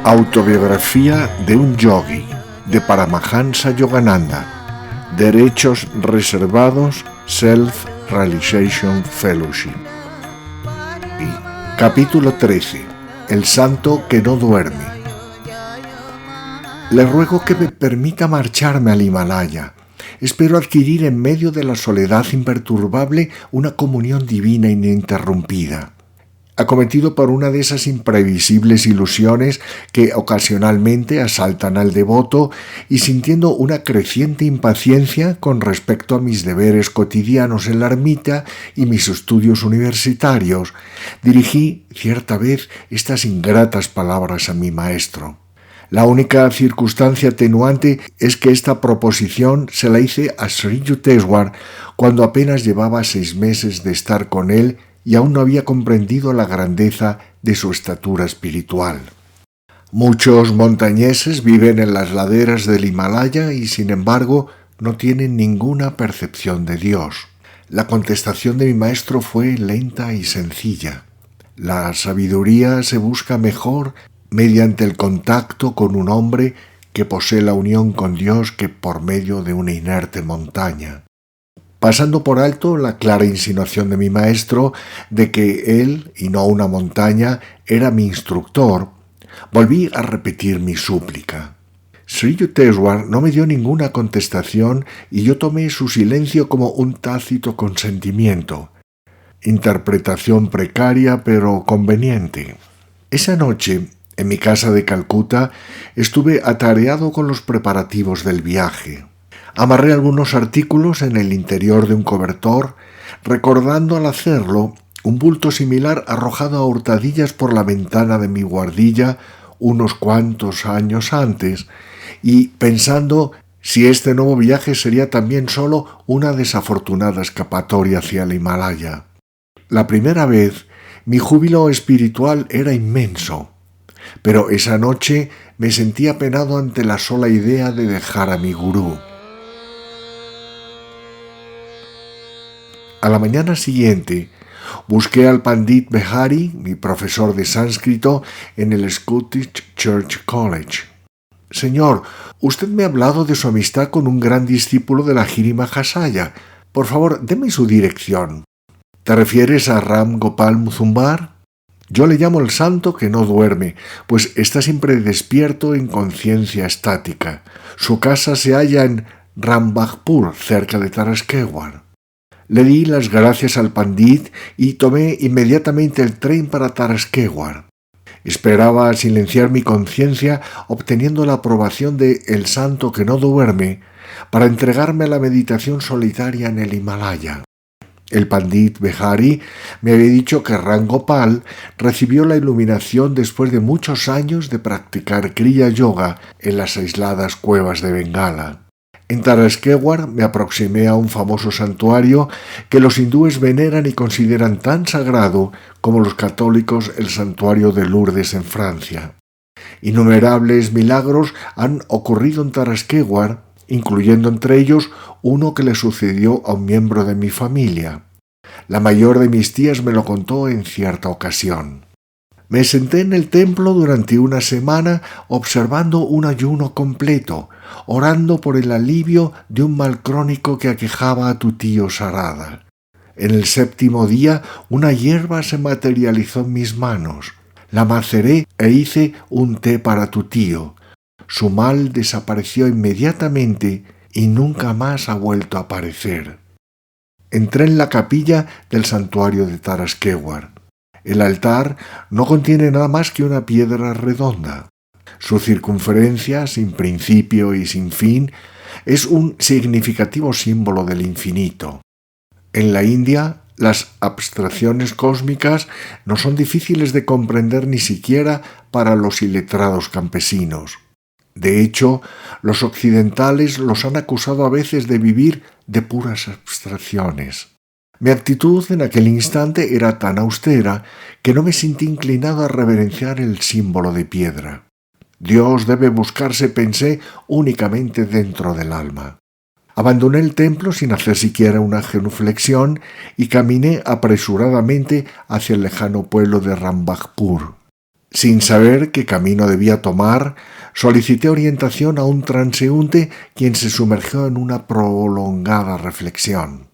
Autobiografía de un yogi, de Paramahansa Yogananda. Derechos reservados, Self-Realization Fellowship. Capítulo 13. El santo que no duerme. Le ruego que me permita marcharme al Himalaya. Espero adquirir en medio de la soledad imperturbable una comunión divina ininterrumpida. Acometido por una de esas imprevisibles ilusiones que ocasionalmente asaltan al devoto y sintiendo una creciente impaciencia con respecto a mis deberes cotidianos en la ermita y mis estudios universitarios, dirigí cierta vez estas ingratas palabras a mi maestro. La única circunstancia atenuante es que esta proposición se la hice a Sri Yukteswar cuando apenas llevaba 6 meses de estar con él y aún no había comprendido la grandeza de su estatura espiritual. Muchos montañeses viven en las laderas del Himalaya y, sin embargo, no tienen ninguna percepción de Dios. La contestación de mi maestro fue lenta y sencilla. La sabiduría se busca mejor mediante el contacto con un hombre que posee la unión con Dios que por medio de una inerte montaña. Pasando por alto la clara insinuación de mi maestro de que él, y no una montaña, era mi instructor, volví a repetir mi súplica. Sri Yukteswar no me dio ninguna contestación y yo tomé su silencio como un tácito consentimiento. Interpretación precaria pero conveniente. Esa noche, en mi casa de Calcuta, estuve atareado con los preparativos del viaje. Amarré algunos artículos en el interior de un cobertor, recordando al hacerlo un bulto similar arrojado a hurtadillas por la ventana de mi guardilla unos cuantos años antes, y pensando si este nuevo viaje sería también solo una desafortunada escapatoria hacia el Himalaya. La primera vez, mi júbilo espiritual era inmenso, pero esa noche me sentí apenado ante la sola idea de dejar a mi gurú. A la mañana siguiente, busqué al Pandit Behari, mi profesor de sánscrito, en el Scottish Church College. Señor, usted me ha hablado de su amistad con un gran discípulo de la Giri Mahasaya. Por favor, deme su dirección. ¿Te refieres a Ram Gopal Muzumdar? Yo le llamo el santo que no duerme, pues está siempre despierto en conciencia estática. Su casa se halla en Rambagpur, cerca de Taraskewar. Le di las gracias al pandit y tomé inmediatamente el tren para Taraskewar. Esperaba silenciar mi conciencia obteniendo la aprobación de el santo que no duerme para entregarme a la meditación solitaria en el Himalaya. El Pandit Behari me había dicho que Ram Gopal recibió la iluminación después de muchos años de practicar Kriya Yoga en las aisladas cuevas de Bengala. En Taraskewar me aproximé a un famoso santuario que los hindúes veneran y consideran tan sagrado como los católicos el santuario de Lourdes en Francia. Innumerables milagros han ocurrido en Taraskewar, incluyendo entre ellos uno que le sucedió a un miembro de mi familia. La mayor de mis tías me lo contó en cierta ocasión. Me senté en el templo durante una semana observando un ayuno completo, orando por el alivio de un mal crónico que aquejaba a tu tío Sarada. En el 7º día, una hierba se materializó en mis manos. La maceré e hice un té para tu tío. Su mal desapareció inmediatamente y nunca más ha vuelto a aparecer. Entré en la capilla del santuario de Taraskewar. El altar no contiene nada más que una piedra redonda. Su circunferencia, sin principio y sin fin, es un significativo símbolo del infinito. En la India, las abstracciones cósmicas no son difíciles de comprender ni siquiera para los iletrados campesinos. De hecho, los occidentales los han acusado a veces de vivir de puras abstracciones. Mi actitud en aquel instante era tan austera que no me sentí inclinado a reverenciar el símbolo de piedra. Dios debe buscarse, pensé, únicamente dentro del alma. Abandoné el templo sin hacer siquiera una genuflexión y caminé apresuradamente hacia el lejano pueblo de Rambagpur. Sin saber qué camino debía tomar, solicité orientación a un transeúnte quien se sumergió en una prolongada reflexión.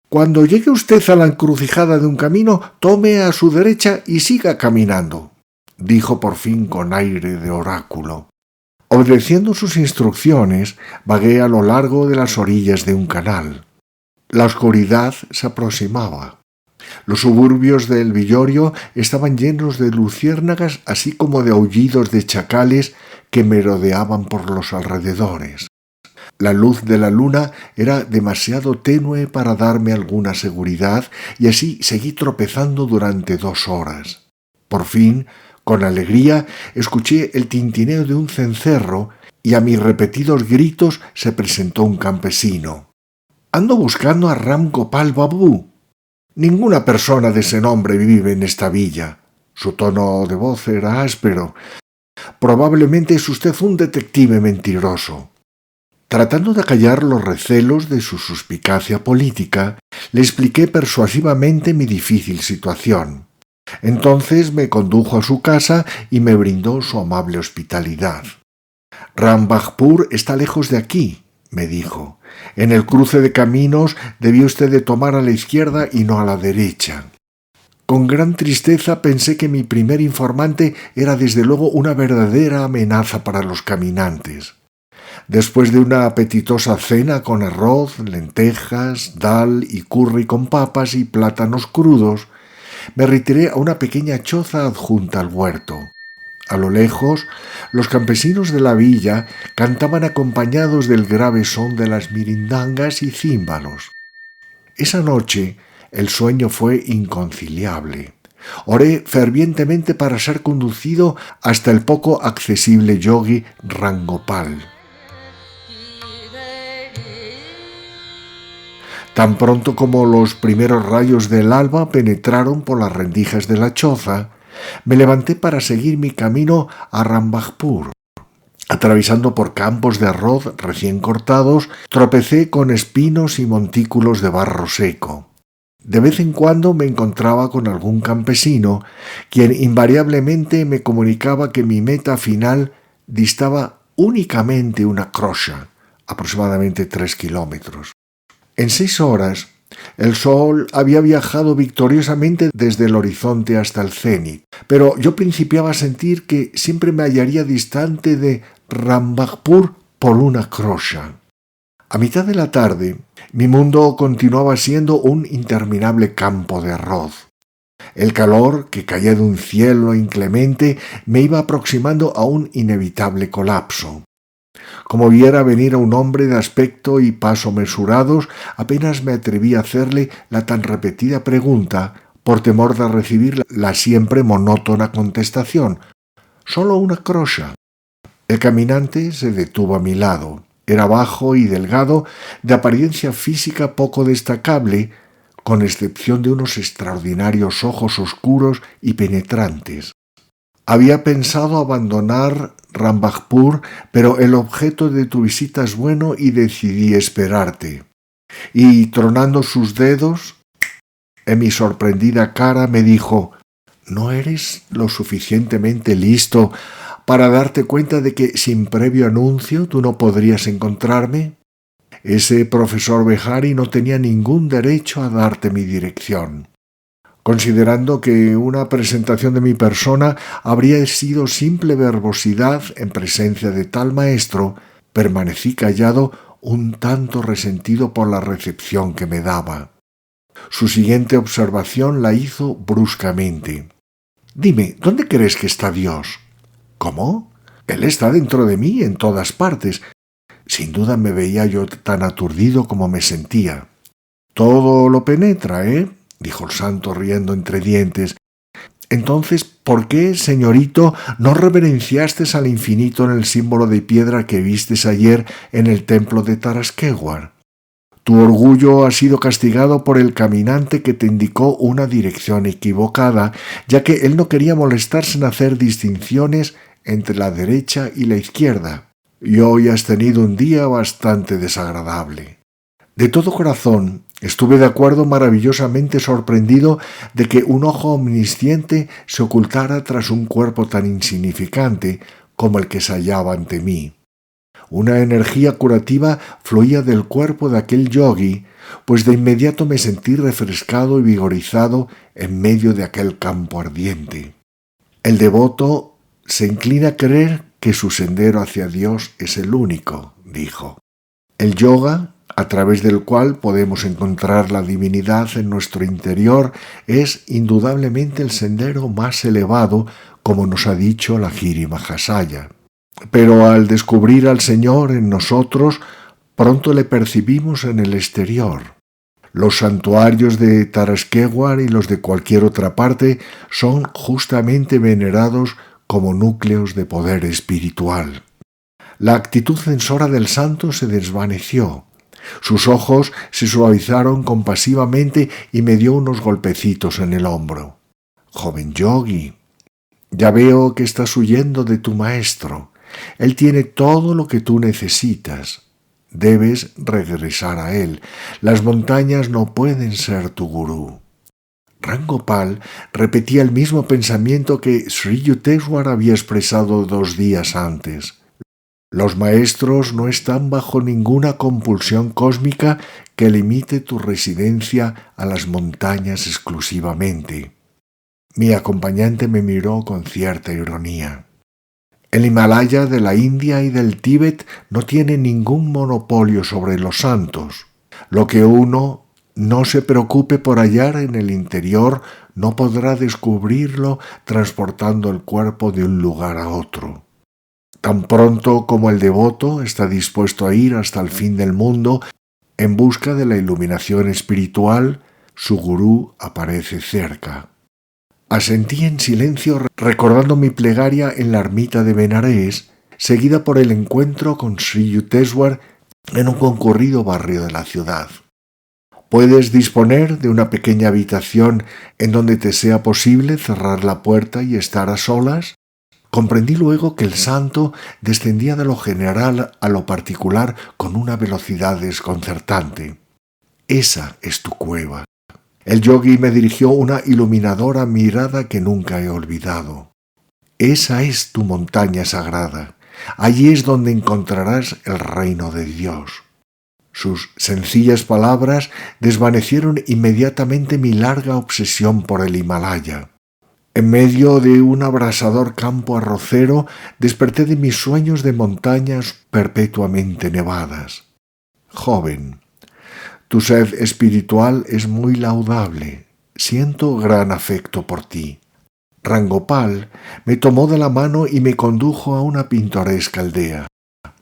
Cuando llegue usted a la encrucijada de un camino, tome a su derecha y siga caminando, dijo por fin con aire de oráculo. Obedeciendo sus instrucciones, vagué a lo largo de las orillas de un canal. La oscuridad se aproximaba. Los suburbios del Villorio estaban llenos de luciérnagas, así como de aullidos de chacales que merodeaban por los alrededores. La luz de la luna era demasiado tenue para darme alguna seguridad, y así seguí tropezando durante 2 horas. Por fin, con alegría, escuché el tintineo de un cencerro y a mis repetidos gritos se presentó un campesino. «Ando buscando a Ram Gopal Babu. Ninguna persona de ese nombre vive en esta villa». Su tono de voz era áspero. «Probablemente es usted un detective mentiroso». Tratando de acallar los recelos de su suspicacia política, le expliqué persuasivamente mi difícil situación. Entonces me condujo a su casa y me brindó su amable hospitalidad. «Rambagpur está lejos de aquí», me dijo. «En el cruce de caminos debió usted de tomar a la izquierda y no a la derecha». Con gran tristeza pensé que mi primer informante era desde luego una verdadera amenaza para los caminantes. Después de una apetitosa cena con arroz, lentejas, dal y curry con papas y plátanos crudos, me retiré a una pequeña choza adjunta al huerto. A lo lejos, los campesinos de la villa cantaban acompañados del grave son de las mirindangas y címbalos. Esa noche el sueño fue inconciliable. Oré fervientemente para ser conducido hasta el poco accesible yogi Rangopal. Tan pronto como los primeros rayos del alba penetraron por las rendijas de la choza, me levanté para seguir mi camino a Rambagpur. Atravesando por campos de arroz recién cortados, tropecé con espinos y montículos de barro seco. De vez en cuando me encontraba con algún campesino, quien invariablemente me comunicaba que mi meta final distaba únicamente una krosha, aproximadamente 3 kilómetros. En 6 horas, el sol había viajado victoriosamente desde el horizonte hasta el cenit, pero yo principiaba a sentir que siempre me hallaría distante de Rambagpur por una krosha. A mitad de la tarde, mi mundo continuaba siendo un interminable campo de arroz. El calor, que caía de un cielo inclemente, me iba aproximando a un inevitable colapso. Como viera venir a un hombre de aspecto y paso mesurados, apenas me atreví a hacerle la tan repetida pregunta por temor de recibir la siempre monótona contestación: «Solo una krosha». El caminante se detuvo a mi lado. Era bajo y delgado, de apariencia física poco destacable, con excepción de unos extraordinarios ojos oscuros y penetrantes. Había pensado abandonar Rambagpur, pero el objeto de tu visita es bueno y decidí esperarte. Y tronando sus dedos, en mi sorprendida cara me dijo: ¿no eres lo suficientemente listo para darte cuenta de que sin previo anuncio tú no podrías encontrarme? Ese profesor Behari no tenía ningún derecho a darte mi dirección. Considerando que una presentación de mi persona habría sido simple verbosidad en presencia de tal maestro, permanecí callado, un tanto resentido por la recepción que me daba. Su siguiente observación la hizo bruscamente. «Dime, ¿dónde crees que está Dios?» «¿Cómo? Él está dentro de mí, en todas partes». Sin duda me veía yo tan aturdido como me sentía. «Todo lo penetra, ¿eh?», dijo el santo riendo entre dientes. «Entonces, ¿por qué, señorito, no reverenciaste al infinito en el símbolo de piedra que vistes ayer en el templo de Tarasquewar? Tu orgullo ha sido castigado por el caminante que te indicó una dirección equivocada, ya que él no quería molestarse en hacer distinciones entre la derecha y la izquierda. Y hoy has tenido un día bastante desagradable». De todo corazón Estuve de acuerdo, maravillosamente sorprendido de que un ojo omnisciente se ocultara tras un cuerpo tan insignificante como el que se hallaba ante mí. Una energía curativa fluía del cuerpo de aquel yogi, pues de inmediato me sentí refrescado y vigorizado en medio de aquel campo ardiente. El devoto se inclina a creer que su sendero hacia Dios es el único, dijo. El yoga, a través del cual podemos encontrar la divinidad en nuestro interior, es indudablemente el sendero más elevado, como nos ha dicho la Lahiri Mahasaya. Pero al descubrir al Señor en nosotros, pronto le percibimos en el exterior. Los santuarios de Tarasquewar y los de cualquier otra parte son justamente venerados como núcleos de poder espiritual. La actitud censora del santo se desvaneció. Sus ojos se suavizaron compasivamente y me dio unos golpecitos en el hombro. Joven yogi, ya veo que estás huyendo de tu maestro. Él tiene todo lo que tú necesitas. Debes regresar a él. Las montañas no pueden ser tu gurú. Rangopal repetía el mismo pensamiento que Sri Yukteswar había expresado 2 días antes. Los maestros no están bajo ninguna compulsión cósmica que limite tu residencia a las montañas exclusivamente. Mi acompañante me miró con cierta ironía. El Himalaya de la India y del Tíbet no tiene ningún monopolio sobre los santos. Lo que uno no se preocupe por hallar en el interior no podrá descubrirlo transportando el cuerpo de un lugar a otro. Tan pronto como el devoto está dispuesto a ir hasta el fin del mundo en busca de la iluminación espiritual, su gurú aparece cerca. Asentí en silencio recordando mi plegaria en la ermita de Benarés, seguida por el encuentro con Sri Yukteswar en un concurrido barrio de la ciudad. Puedes disponer de una pequeña habitación en donde te sea posible cerrar la puerta y estar a solas. Comprendí luego que el santo descendía de lo general a lo particular con una velocidad desconcertante. Esa es tu cueva. El yogi me dirigió una iluminadora mirada que nunca he olvidado. Esa es tu montaña sagrada. Allí es donde encontrarás el reino de Dios. Sus sencillas palabras desvanecieron inmediatamente mi larga obsesión por el Himalaya. En medio de un abrasador campo arrocero desperté de mis sueños de montañas perpetuamente nevadas. Joven, tu sed espiritual es muy laudable. Siento gran afecto por ti. Rangopal me tomó de la mano y me condujo a una pintoresca aldea.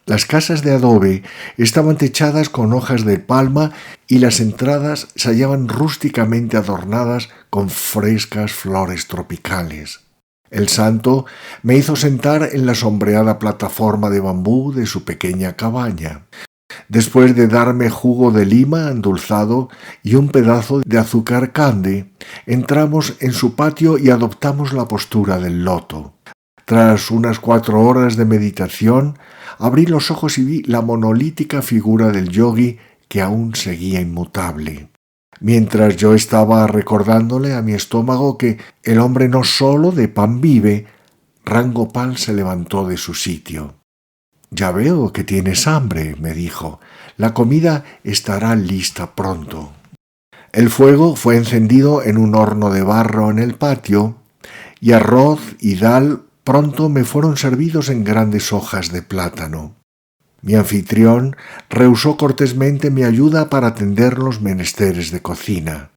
Las casas de adobe estaban techadas con hojas de palma y las entradas se hallaban rústicamente adornadas con frescas flores tropicales. El santo me hizo sentar en la sombreada plataforma de bambú de su pequeña cabaña. Después de darme jugo de lima endulzado y un pedazo de azúcar cande, entramos en su patio y adoptamos la postura del loto. Tras unas 4 horas de meditación, abrí los ojos y vi la monolítica figura del yogi que aún seguía inmutable. Mientras yo estaba recordándole a mi estómago que el hombre no solo de pan vive, Rangopal se levantó de su sitio. «Ya veo que tienes hambre», me dijo. «La comida estará lista pronto». El fuego fue encendido en un horno de barro en el patio y arroz y dal pronto me fueron servidos en grandes hojas de plátano. Mi anfitrión rehusó cortésmente mi ayuda para atender los menesteres de cocina.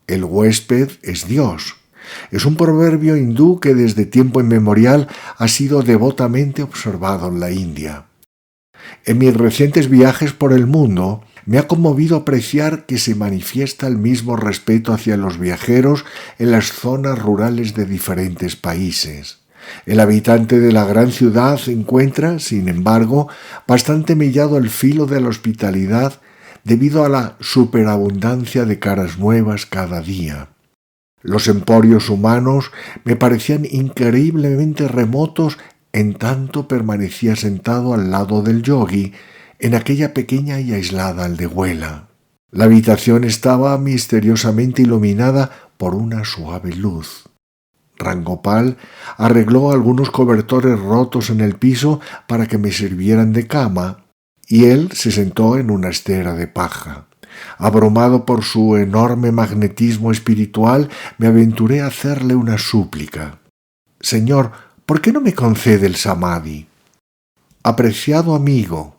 El huésped es Dios. Es un proverbio hindú que desde tiempo inmemorial ha sido devotamente observado en la India. En mis recientes viajes por el mundo me ha conmovido apreciar que se manifiesta el mismo respeto hacia los viajeros en las zonas rurales de diferentes países. El habitante de la gran ciudad encuentra, sin embargo, bastante mellado el filo de la hospitalidad debido a la superabundancia de caras nuevas cada día. Los emporios humanos me parecían increíblemente remotos en tanto permanecía sentado al lado del yogi en aquella pequeña y aislada aldehuela. La habitación estaba misteriosamente iluminada por una suave luz. Rangopal arregló algunos cobertores rotos en el piso para que me sirvieran de cama, y él se sentó en una estera de paja. Abrumado por su enorme magnetismo espiritual, me aventuré a hacerle una súplica. «Señor, ¿por qué no me concede el samadhi?» «Apreciado amigo,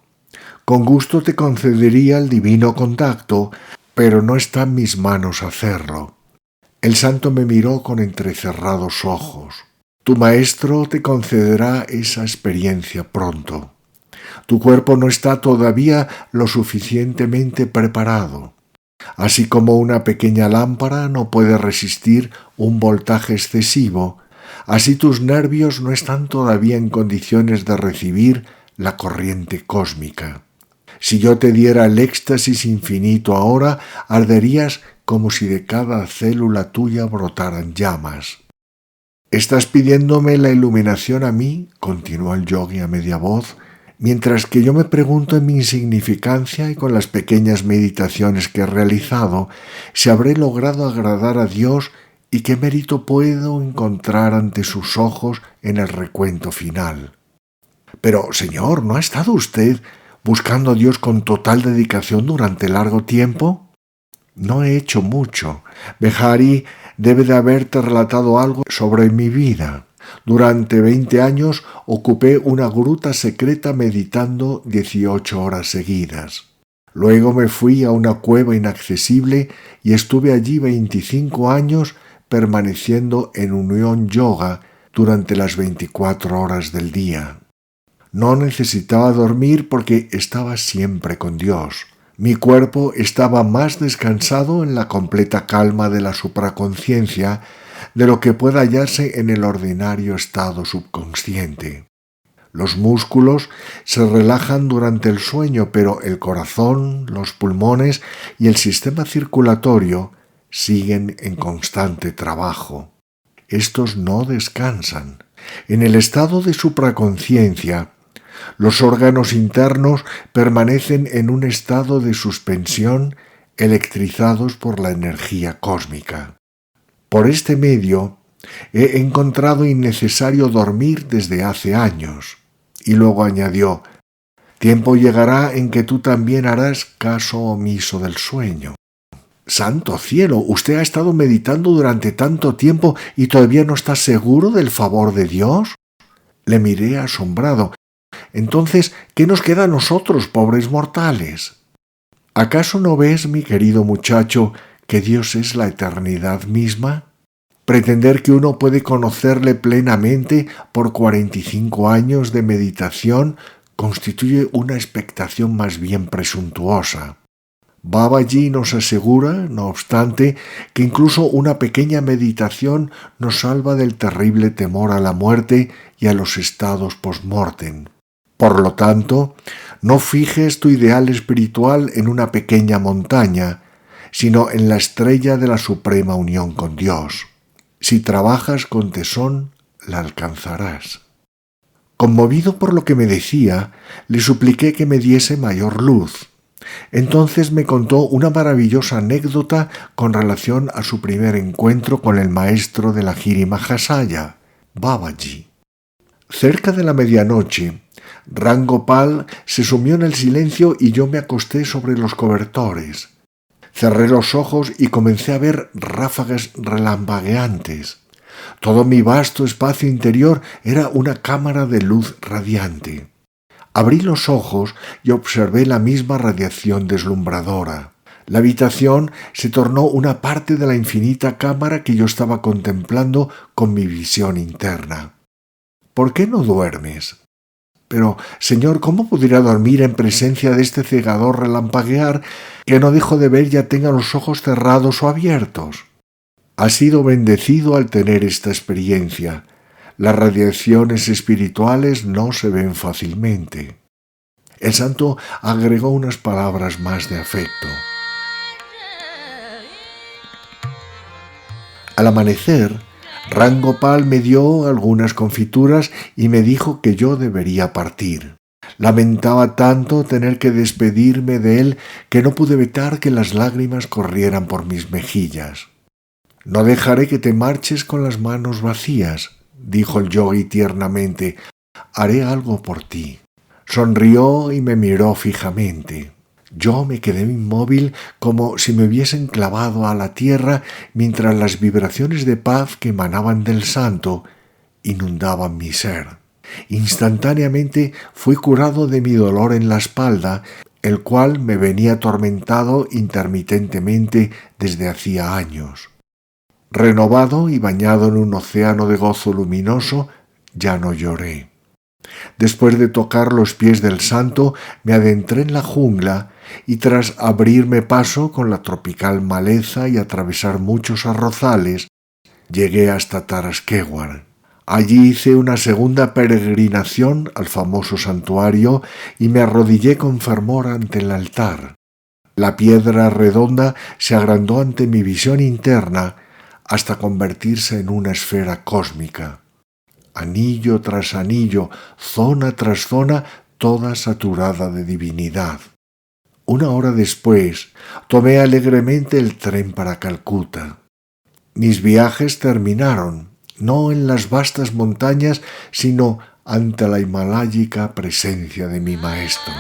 con gusto te concedería el divino contacto, pero no está en mis manos hacerlo». El santo me miró con entrecerrados ojos. «Tu maestro te concederá esa experiencia pronto. Tu cuerpo no está todavía lo suficientemente preparado. Así como una pequeña lámpara no puede resistir un voltaje excesivo, así tus nervios no están todavía en condiciones de recibir la corriente cósmica. Si yo te diera el éxtasis infinito ahora, arderías como si de cada célula tuya brotaran llamas». «¿Estás pidiéndome la iluminación a mí?», continuó el yogui a media voz, «mientras que yo me pregunto en mi insignificancia y con las pequeñas meditaciones que he realizado, si habré logrado agradar a Dios y qué mérito puedo encontrar ante sus ojos en el recuento final». «Pero, señor, ¿no ha estado usted buscando a Dios con total dedicación durante largo tiempo?» «No he hecho mucho. Behari debe de haberte relatado algo sobre mi vida. Durante 20 años ocupé una gruta secreta meditando 18 horas seguidas. Luego me fui a una cueva inaccesible y estuve allí 25 años permaneciendo en unión yoga durante las 24 horas del día. No necesitaba dormir porque estaba siempre con Dios. Mi cuerpo estaba más descansado en la completa calma de la supraconciencia de lo que pueda hallarse en el ordinario estado subconsciente. Los músculos se relajan durante el sueño, pero el corazón, los pulmones y el sistema circulatorio siguen en constante trabajo. Estos no descansan. En el estado de supraconciencia, los órganos internos permanecen en un estado de suspensión electrizados por la energía cósmica. Por este medio he encontrado innecesario dormir desde hace años». Y luego añadió: «Tiempo llegará en que tú también harás caso omiso del sueño». «Santo cielo, usted ha estado meditando durante tanto tiempo y todavía no está seguro del favor de Dios». Le miré asombrado. «Entonces, ¿qué nos queda a nosotros, pobres mortales? ¿Acaso no ves, mi querido muchacho, que Dios es la eternidad misma? Pretender que uno puede conocerle plenamente por 45 años de meditación constituye una expectación más bien presuntuosa. Babaji nos asegura, no obstante, que incluso una pequeña meditación nos salva del terrible temor a la muerte y a los estados post-mortem. Por lo tanto, no fijes tu ideal espiritual en una pequeña montaña, sino en la estrella de la suprema unión con Dios. Si trabajas con tesón, la alcanzarás». Conmovido por lo que me decía, le supliqué que me diese mayor luz. Entonces me contó una maravillosa anécdota con relación a su primer encuentro con el maestro de la Giri Mahasaya, Babaji. Cerca de la medianoche, Rangopal se sumió en el silencio y yo me acosté sobre los cobertores. Cerré los ojos y comencé a ver ráfagas relampagueantes. Todo mi vasto espacio interior era una cámara de luz radiante. Abrí los ojos y observé la misma radiación deslumbradora. La habitación se tornó una parte de la infinita cámara que yo estaba contemplando con mi visión interna. «¿Por qué no duermes?» «Pero, señor, ¿cómo pudiera dormir en presencia de este cegador relampaguear que no dejo de ver ya tenga los ojos cerrados o abiertos?» «Has sido bendecido al tener esta experiencia. Las radiaciones espirituales no se ven fácilmente». El santo agregó unas palabras más de afecto. Al amanecer, Rangopal me dio algunas confituras y me dijo que yo debería partir. Lamentaba tanto tener que despedirme de él que no pude evitar que las lágrimas corrieran por mis mejillas. «No dejaré que te marches con las manos vacías», dijo el yogui tiernamente. «Haré algo por ti». Sonrió y me miró fijamente. Yo me quedé inmóvil como si me hubiesen clavado a la tierra mientras las vibraciones de paz que emanaban del santo inundaban mi ser. Instantáneamente fui curado de mi dolor en la espalda, el cual me venía atormentado intermitentemente desde hacía años. Renovado y bañado en un océano de gozo luminoso, ya no lloré. Después de tocar los pies del santo, me adentré en la jungla y tras abrirme paso con la tropical maleza y atravesar muchos arrozales, llegué hasta Tarasquewar. Allí hice una segunda peregrinación al famoso santuario y me arrodillé con fervor ante el altar. La piedra redonda se agrandó ante mi visión interna hasta convertirse en una esfera cósmica. Anillo tras anillo, zona tras zona, toda saturada de divinidad. Una hora después, tomé alegremente el tren para Calcuta. Mis viajes terminaron, no en las vastas montañas, sino ante la himaláyica presencia de mi maestro.